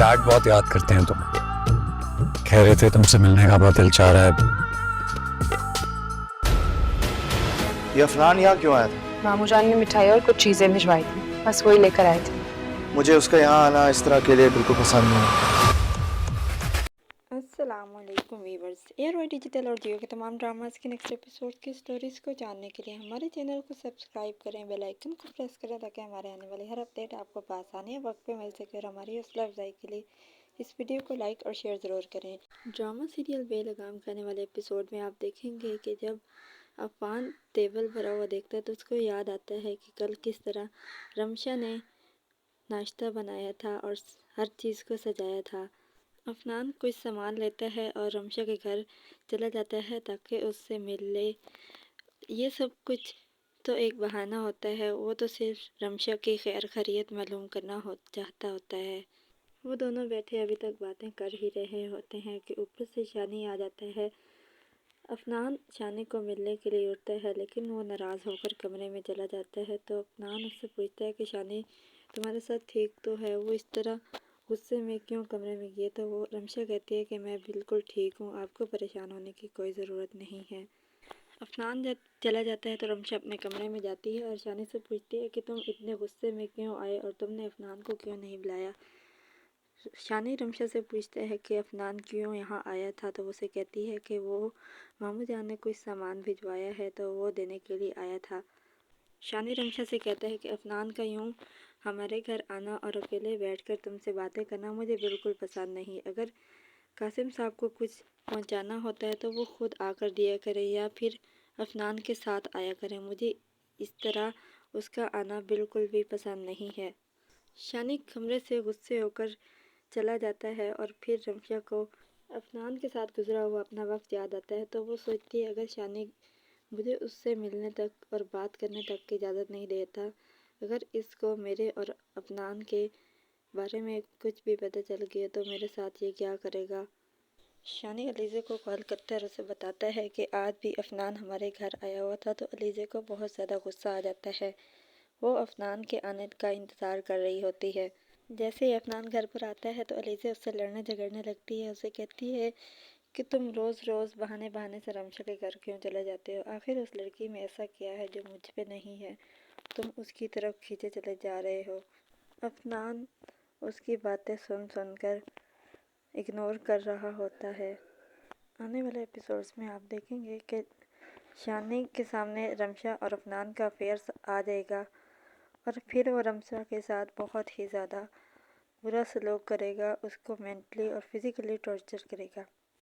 Dead بہت یاد کرتے ہیں تمہیں. کہہ رہے تھے تم سے ملنے کا بہت دل چاہ رہا ہے. یہ افنان یہاں کیوں آیا تھا؟ ماموں جان نے مٹھائی اور کچھ چیزیں بھجوائی تھی، بس وہی لے کر آئے تھے. مجھے اس کا یہاں آنا اس طرح کے لیے بالکل پسند نہیں ہے. السلام علیکم ویورز، ایئر وائی ڈیجیٹل اور جیو کے تمام ڈراماز کے نیکسٹ ایپیسوڈ کی سٹوریز کو جاننے کے لیے ہمارے چینل کو سبسکرائب کریں، بیل آئکن کو پریس کریں تاکہ ہمارے آنے والے ہر اپڈیٹ آپ کو بآسانی وقت پہ مل سکے. اور ہماری حوصلہ افزائی کے لیے اس ویڈیو کو لائک اور شیئر ضرور کریں. ڈرامہ سیریل بے لگام کھانے والے ایپیسوڈ میں آپ دیکھیں گے کہ جب عفان ٹیبل بھرا ہوا دیکھتا ہے تو اس کو یاد آتا ہے کہ کل کس طرح رمشا نے ناشتہ بنایا تھا اور ہر چیز کو سجایا تھا. عفان کچھ سامان لیتا ہے اور رمشا کے گھر چلا جاتا ہے تاکہ اس سے مل لے. یہ سب کچھ تو ایک بہانہ ہوتا ہے، وہ تو صرف رمشا کی خیر خیریت معلوم کرنا چاہتا ہوتا ہے. وہ دونوں بیٹھے ابھی تک باتیں کر ہی رہے ہوتے ہیں کہ اوپر سے شانی آ جاتا ہے. عفان شانی کو ملنے کے لیے اٹھتا ہے لیکن وہ ناراض ہو کر کمرے میں چلا جاتا ہے. تو عفان اس سے پوچھتا ہے کہ شانی تمہارے ساتھ ٹھیک تو ہے؟ وہ اس طرح غصے میں کیوں کمرے میں گئی؟ تو وہ رمشا کہتی ہے کہ میں بالکل ٹھیک ہوں، آپ کو پریشان ہونے کی کوئی ضرورت نہیں ہے. عفان جب چلا جاتا ہے تو رمشا اپنے کمرے میں جاتی ہے اور شانی سے پوچھتی ہے کہ تم اتنے غصے میں کیوں آئے اور تم نے عفان کو کیوں نہیں بلایا. شانی رمشا سے پوچھتا ہے کہ عفان کیوں یہاں آیا تھا تو اسے کہتی ہے کہ وہ ماموں جان نے کچھ سامان بھجوایا ہے تو وہ دینے کے لیے آیا تھا. شانی رمشا سے کہتا ہے کہ عفان کا یوں ہمارے گھر آنا اور اکیلے بیٹھ کر تم سے باتیں کرنا مجھے بالکل پسند نہیں. اگر قاسم صاحب کو کچھ پہنچانا ہوتا ہے تو وہ خود آ کر دیا کرے یا پھر عفان کے ساتھ آیا کرے. مجھے اس طرح اس کا آنا بالکل بھی پسند نہیں ہے. شانی کمرے سے غصے ہو کر چلا جاتا ہے اور پھر رمشا کو عفان کے ساتھ گزرا ہوا اپنا وقت یاد آتا ہے تو وہ سوچتی ہے اگر شانی مجھے اس سے ملنے تک اور بات کرنے تک کی اجازت نہیں دیتا، اگر اس کو میرے اور عفان کے بارے میں کچھ بھی پتہ چل گیا تو میرے ساتھ یہ کیا کرے گا. شانی علیزے کو کال کرتا ہے اور اسے بتاتا ہے کہ آج بھی عفان ہمارے گھر آیا ہوا تھا تو علیزے کو بہت زیادہ غصہ آ جاتا ہے. وہ عفان کے آنے کا انتظار کر رہی ہوتی ہے. جیسے ہی عفان گھر پر آتا ہے تو علیزے اس سے لڑنے جھگڑنے لگتی ہے. اسے کہتی ہے کہ تم روز روز بہانے بہانے سے رمشا کے گھر کیوں چلے جاتے ہو؟ آخر اس لڑکی میں ایسا کیا ہے جو مجھ پہ نہیں ہے؟ تم اس کی طرف کھینچے چلے جا رہے ہو. عفان اس کی باتیں سن سن کر اگنور کر رہا ہوتا ہے. آنے والے ایپیسوڈز میں آپ دیکھیں گے کہ شانی کے سامنے رمشا اور عفان کا افیئر آ جائے گا اور پھر وہ رمشا کے ساتھ بہت ہی زیادہ برا سلوک کرے گا، اس کو مینٹلی اور فزیکلی ٹارچر کرے گا.